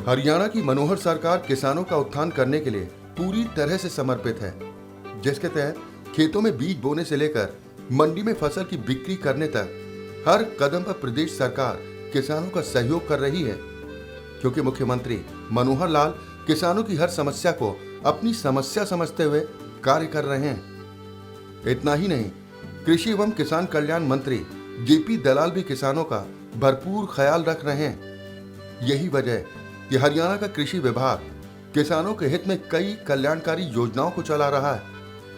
हरियाणा की मनोहर सरकार किसानों का उत्थान करने के लिए पूरी तरह से समर्पित है, जिसके तहत खेतों में बीज बोने से लेकर मंडी में फसल की बिक्री करने तक हर कदम पर प्रदेश सरकार किसानों का सहयोग कर रही है। क्योंकि मुख्यमंत्री मनोहर लाल किसानों की हर समस्या को अपनी समस्या समझते हुए कार्य कर रहे हैं। इतना ही नहीं, कृषि एवं किसान कल्याण मंत्री जेपी दलाल भी किसानों का भरपूर ख्याल रख रहे हैं। यही वजह है कि हरियाणा का कृषि विभाग किसानों के हित में कई कल्याणकारी योजनाओं को चला रहा है,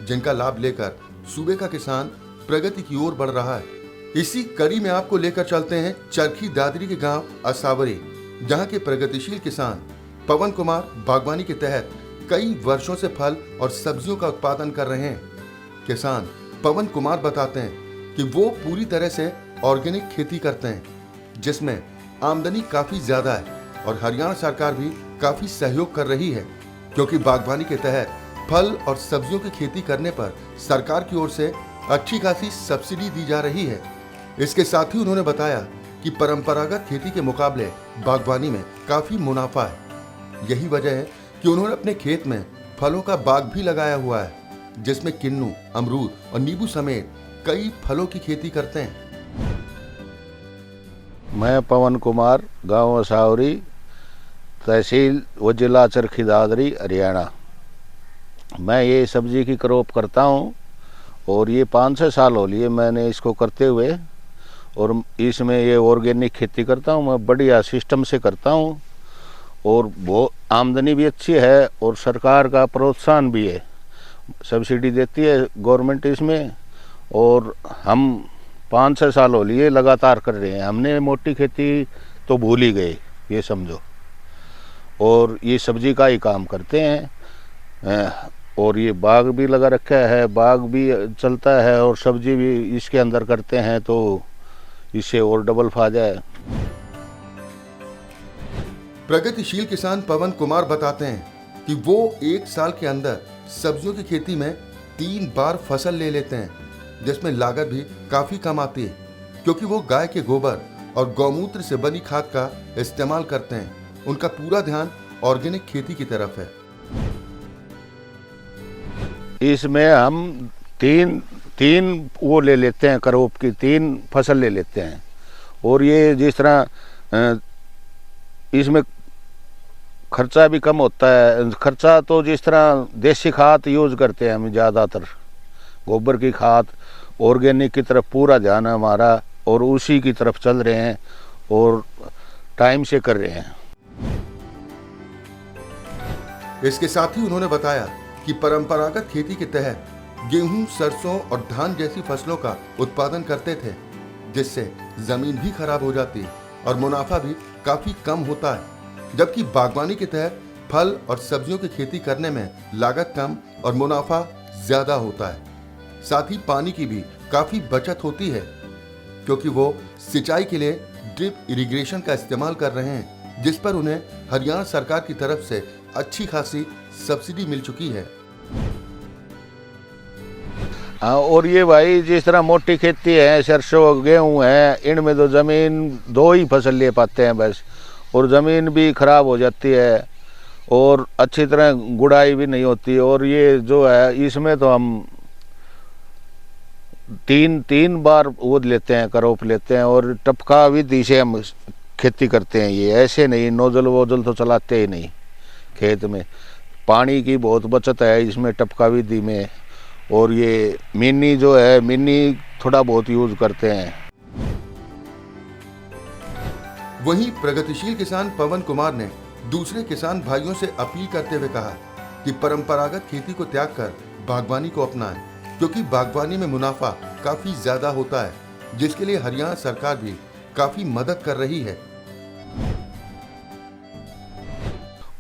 जिनका लाभ लेकर सूबे का किसान प्रगति की ओर बढ़ रहा है। इसी कड़ी में आपको लेकर चलते हैं चरखी दादरी के गांव असावरी, जहां के प्रगतिशील किसान पवन कुमार बागवानी के तहत कई वर्षों से फल और सब्जियों का उत्पादन कर रहे हैं। किसान पवन कुमार बताते हैं कि वो पूरी तरह से ऑर्गेनिक खेती करते हैं, जिसमें आमदनी काफी ज्यादा है और हरियाणा सरकार भी काफी सहयोग कर रही है, क्योंकि बागवानी के तहत फल और सब्जियों की खेती करने पर सरकार की ओर से अच्छी खासी सब्सिडी दी जा रही है। इसके साथ ही उन्होंने बताया कि परंपरागत खेती के मुकाबले बागवानी में काफी मुनाफा है। यही वजह है कि उन्होंने अपने खेत में फलों का बाग भी लगाया हुआ है, जिसमें किन्नू, अमरूद और नींबू समेत कई फलों की खेती करते हैं। मैं पवन कुमार, गांव असावरी, तहसील व जिला चरखी दादरी, हरियाणा। मैं ये सब्जी की क्रॉप करता हूँ और ये 5-6 साल हो लिए मैंने इसको करते हुए, और इसमें ये ऑर्गेनिक खेती करता हूँ। मैं बढ़िया सिस्टम से करता हूँ और बहुत आमदनी भी अच्छी है और सरकार का प्रोत्साहन भी है, सब्सिडी देती है गवर्नमेंट इसमें। और हम 5-6 साल हो लिए लगातार कर रहे हैं। हमने मोटी खेती तो भूल ही गए, ये समझो, और ये सब्जी का ही काम करते हैं। और ये बाग भी लगा रखा है, बाग भी चलता है और सब्जी भी इसके अंदर करते हैं, तो इससे और डबल फायदा है। प्रगतिशील किसान पवन कुमार बताते हैं कि वो एक साल के अंदर सब्जियों की खेती में 3 बार फसल ले लेते हैं, जिसमें लागत भी काफी कम आती है, क्योंकि वो गाय के गोबर और गौमूत्र से बनी खाद का इस्तेमाल करते हैं। उनका पूरा ध्यान ऑर्गेनिक खेती की तरफ है। इसमें हम तीन वो ले लेते हैं, क्रॉप की 3 फसल ले लेते हैं। और ये जिस तरह इसमें खर्चा भी कम होता है। खर्चा तो जिस तरह देसी खाद यूज करते हैं हम, ज़्यादातर गोबर की खाद, ऑर्गेनिक की तरफ पूरा ध्यान है हमारा, और उसी की तरफ चल रहे हैं और टाइम से कर रहे हैं। इसके साथ ही उन्होंने बताया कि परंपरागत खेती के तहत गेहूं, सरसों और धान जैसी फसलों का उत्पादन करते थे, जिससे जमीन भी खराब हो जाती और मुनाफा भी काफी कम होता है। जबकि बागवानी के तहत फल और सब्जियों की खेती करने में लागत कम और मुनाफा ज्यादा होता है। साथ ही पानी की भी काफी बचत होती है, क्योंकि वो सिंचाई के लिए ड्रिप इरिगेशन का इस्तेमाल कर रहे हैं, जिस पर उन्हें हरियाणा सरकार की तरफ से अच्छी खासी सब्सिडी मिल चुकी है। हाँ, और ये भाई जिस तरह मोटी खेती है, सरसों गेहूँ है, इनमें तो ज़मीन 2 ही फसल ले पाते हैं बस, और ज़मीन भी खराब हो जाती है और अच्छी तरह गुड़ाई भी नहीं होती। और ये जो है इसमें तो हम तीन बार वो लेते हैं, क्रॉप लेते हैं, और टपका विधि से हम खेती करते हैं। ये ऐसे नहीं नोजल वोजल तो चलाते ही नहीं। खेत में पानी की बहुत बचत है इसमें टपका विधि में। और ये मिनी जो है, मिनी थोड़ा बहुत यूज करते हैं। वहीं प्रगतिशील किसान पवन कुमार ने दूसरे किसान भाइयों से अपील करते हुए कहा कि परंपरागत खेती को त्याग कर बागवानी को अपनाएं, क्योंकि बागवानी में मुनाफा काफी ज्यादा होता है, जिसके लिए हरियाणा सरकार भी काफी मदद कर रही है।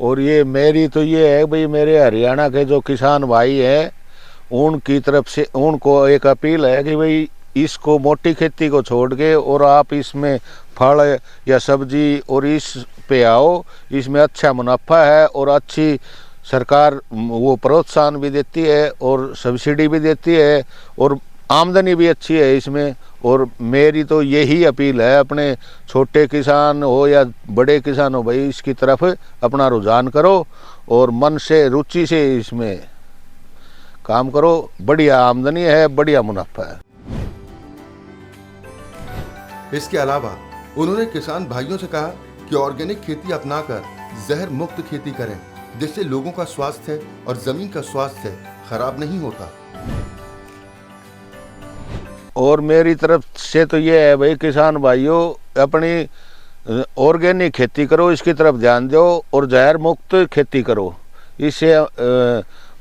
और ये मेरी तो ये है भाई, मेरे हरियाणा के जो किसान भाई हैं उनकी तरफ से उनको एक अपील है कि भाई इसको मोटी खेती को छोड़ के और आप इसमें फल या सब्जी और इस पे आओ। इसमें अच्छा मुनाफा है और अच्छी सरकार वो प्रोत्साहन भी देती है और सब्सिडी भी देती है, और आमदनी भी अच्छी है इसमें। और मेरी तो यही अपील है, अपने छोटे किसान हो या बड़े किसान हो भाई, इसकी तरफ अपना रुझान करो और मन से रुचि से इसमें काम करो। बढ़िया आमदनी है, बढ़िया मुनाफा है। इसके अलावा उन्होंने किसान भाइयों से कहा कि ऑर्गेनिक खेती अपनाकर जहर मुक्त खेती करें, जिससे लोगों का स्वास्थ्य और जमीन का स्वास्थ्य खराब नहीं होता। और मेरी तरफ से तो ये है भाई, किसान भाइयों अपनी ऑर्गेनिक खेती करो, इसकी तरफ ध्यान दो और जहर मुक्त खेती करो। इससे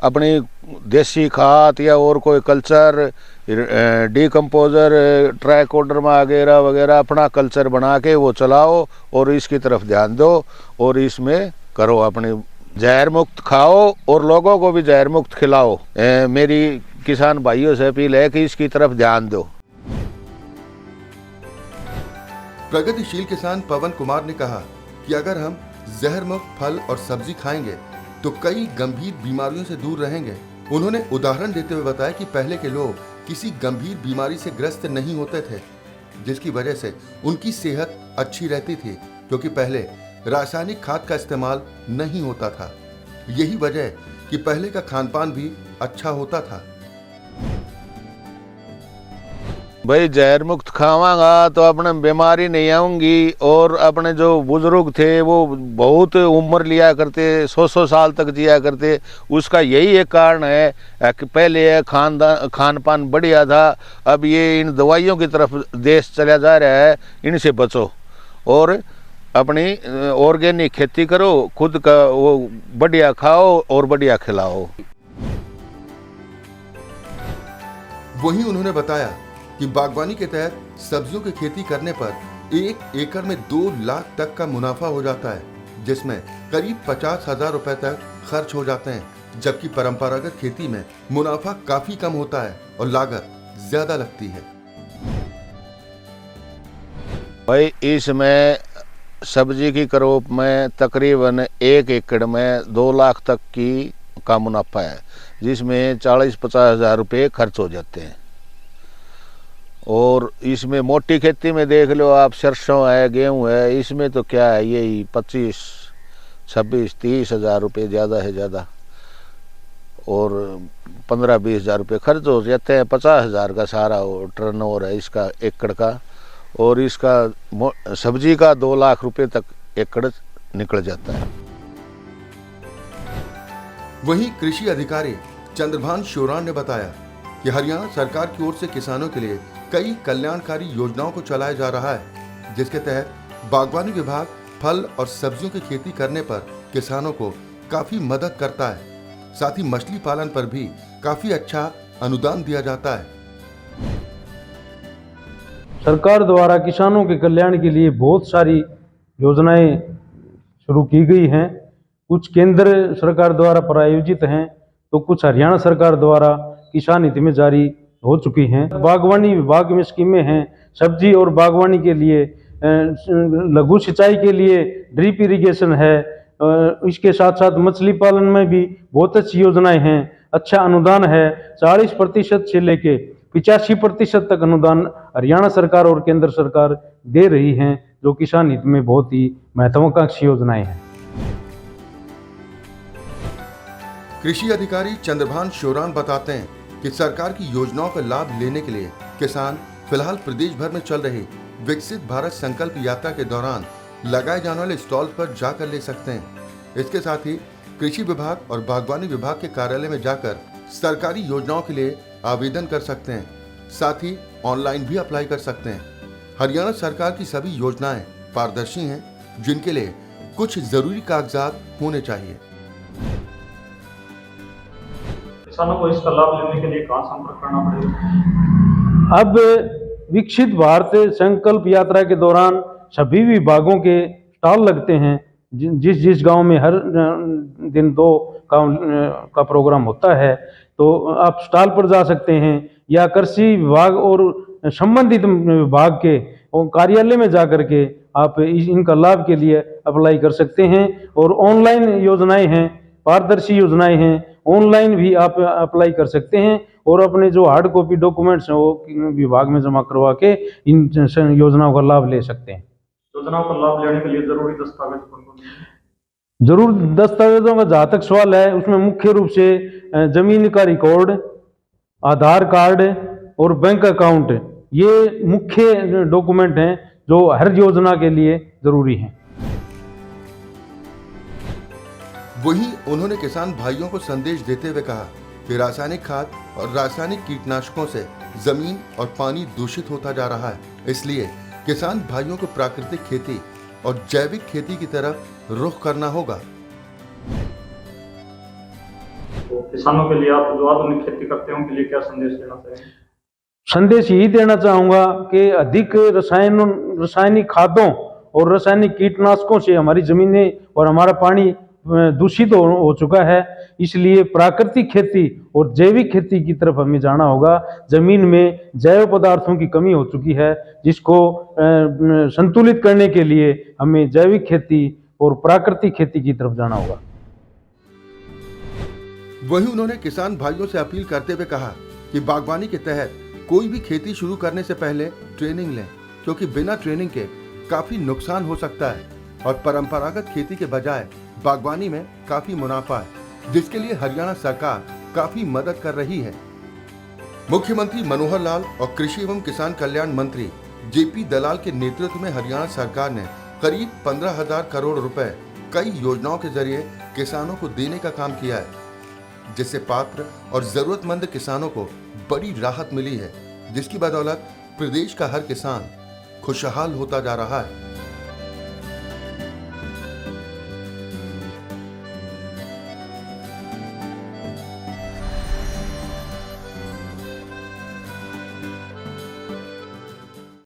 अपनी देसी खाद या और कोई कल्चर, डीकम्पोजर, ट्राइकोडर्मा वगैरह वगैरह अपना कल्चर बना के वो चलाओ और इसकी तरफ ध्यान दो और इसमें करो, अपनी जहर मुक्त खाओ और लोगों को भी जहर मुक्त खिलाओ। मेरी किसान भाइयों से अपील है कि इसकी तरफ ध्यान दो। प्रगतिशील किसान पवन कुमार ने कहा कि अगर हम जहर मुक्त फल और सब्जी खाएंगे तो कई गंभीर बीमारियों से दूर रहेंगे। उन्होंने उदाहरण देते हुए बताया कि पहले के लोग किसी गंभीर बीमारी से ग्रस्त नहीं होते थे, जिसकी वजह से उनकी सेहत अच्छी रहती थी, क्योंकि पहले रासायनिक खाद का इस्तेमाल नहीं होता था। यही वजह है कि पहले का खान पान भी अच्छा होता था। भाई जहर मुक्त खावांगा तो अपने बीमारी नहीं आऊंगी। और अपने जो बुजुर्ग थे वो बहुत उम्र लिया करते, 100 साल तक जिया करते। उसका यही एक कारण है कि पहले खान पान बढ़िया था। अब ये इन दवाइयों की तरफ देश चला जा रहा है, इनसे बचो और अपनी ऑर्गेनिक खेती करो, खुद का वो बढ़िया खाओ और बढ़िया खिलाओ। वहीं उन्होंने बताया कि बागवानी के तहत सब्जियों की खेती करने पर 1 एकड़ में 2 लाख तक का मुनाफा हो जाता है, जिसमें करीब 50,000 रुपए तक खर्च हो जाते हैं, जबकि परंपरागत खेती में मुनाफा काफी कम होता है और लागत ज्यादा लगती है। भाई इसमें सब्जी की क्रॉप में तकरीबन 1 एकड़ में 2 लाख तक का मुनाफा है, जिसमें 40-50 हज़ार रुपये खर्च हो जाते हैं। और इसमें मोटी खेती में देख लो आप, सरसों है, गेहूं है, इसमें तो क्या है, यही 25-26-30 हज़ार रुपये ज़्यादा है ज़्यादा, और 15-20 हज़ार रुपये खर्च हो जाते हैं। 50 हज़ार का सारा टर्नओवर है इसका एकड़ का, और इसका सब्जी का 2 लाख रुपए तक एकड़ निकल जाता है। वहीं कृषि अधिकारी चंद्रभान शोरान ने बताया कि हरियाणा सरकार की ओर से किसानों के लिए कई कल्याणकारी योजनाओं को चलाया जा रहा है, जिसके तहत बागवानी विभाग फल और सब्जियों की खेती करने पर किसानों को काफी मदद करता है। साथ ही मछली पालन पर भी काफी अच्छा अनुदान दिया जाता है। सरकार द्वारा किसानों के कल्याण के लिए बहुत सारी योजनाएं शुरू की गई हैं। कुछ केंद्र सरकार द्वारा प्रायोजित हैं तो कुछ हरियाणा सरकार द्वारा किसान हित में जारी हो चुकी हैं। बागवानी विभाग में स्कीमें हैं, सब्जी और बागवानी के लिए, लघु सिंचाई के लिए ड्रिप इरिगेशन है। इसके साथ साथ मछली पालन में भी बहुत अच्छी योजनाएं हैं, अच्छा अनुदान है। 40% से लेके 85% तक अनुदान हरियाणा सरकार और केंद्र सरकार दे रही हैं, जो किसान हित में बहुत ही महत्वाकांक्षी योजनाएं हैं। कृषि अधिकारी चंद्रभान शोरान बताते हैं कि सरकार की योजनाओं का लाभ लेने के लिए किसान फिलहाल प्रदेश भर में चल रही विकसित भारत संकल्प यात्रा के दौरान लगाए जाने वाले स्टॉल पर जाकर ले सकते हैं। इसके साथ ही कृषि विभाग और बागवानी विभाग के कार्यालय में जाकर सरकारी योजनाओं के लिए आवेदन कर सकते हैं। साथ ही ऑनलाइन भी अप्लाई कर सकते हैं। हरियाणा सरकार की सभी योजनाएं पारदर्शी हैं, जिनके लिए कुछ जरूरी कागजात होने चाहिए। किसानों को इसका लाभ लेने के लिए कहाँ संपर्क करना पड़ेगा? अब विकसित भारत संकल्प यात्रा के दौरान सभी विभागों के स्टॉल लगते हैं। जिस गांव में हर दिन 2 का प्रोग्राम होता है, तो आप स्टॉल पर जा सकते हैं या कृषि विभाग और संबंधित विभाग के कार्यालय में जा करके आप इनका लाभ के लिए अप्लाई कर सकते हैं। और ऑनलाइन योजनाएं हैं, पारदर्शी योजनाएं हैं, ऑनलाइन भी आप अप्लाई कर सकते हैं और अपने जो हार्ड कॉपी डॉक्यूमेंट्स हैं वो विभाग में जमा करवा के इन योजनाओं का लाभ ले सकते हैं। योजनाओं का लाभ लेने के लिए जरूरी दस्तावेज कौन कौन से हैं? जरूर दस्तावेजों का जहाँ तक सवाल है उसमें मुख्य रूप से जमीन का रिकॉर्ड, आधार कार्ड और बैंक अकाउंट, ये मुख्य डॉक्यूमेंट हैं जो हर योजना के लिए जरूरी हैं। वहीं उन्होंने किसान भाइयों को संदेश देते हुए कहा कि रासायनिक खाद और रासायनिक कीटनाशकों से जमीन और पानी दूषित होता जा रहा है, इसलिए किसान भाइयों को प्राकृतिक खेती और जैविक खेती की तरफ रुख करना होगा। तो किसानों के लिए आप जो आधुनिक खेती करते हैं उनके लिए क्या संदेश देना चाहेंगे? संदेश यही देना चाहूंगा कि अधिक रासायनिक खादों और रासायनिक कीटनाशकों से हमारी जमीनें और हमारा पानी दूषित हो चुका है, इसलिए प्राकृतिक खेती और जैविक खेती की तरफ हमें जाना होगा। जमीन में जैव पदार्थों की कमी हो चुकी है, जिसको संतुलित करने के लिए हमें जैविक खेती और प्राकृतिक खेती की तरफ जाना होगा। वहीं उन्होंने किसान भाइयों से अपील करते हुए कहा कि बागवानी के तहत कोई भी खेती शुरू करने से पहले ट्रेनिंग लें, क्योंकि बिना ट्रेनिंग के काफी नुकसान हो सकता है और परंपरागत खेती के बजाय बागवानी में काफी मुनाफा है, जिसके लिए हरियाणा सरकार काफी मदद कर रही है। मुख्यमंत्री मनोहर लाल और कृषि एवं किसान कल्याण मंत्री जेपी दलाल के नेतृत्व में हरियाणा सरकार ने करीब 15,000 करोड़ रुपए कई योजनाओं के जरिए किसानों को देने का काम किया है, जिससे पात्र और जरूरतमंद किसानों को बड़ी राहत मिली है, जिसकी बदौलत प्रदेश का हर किसान खुशहाल होता जा रहा है।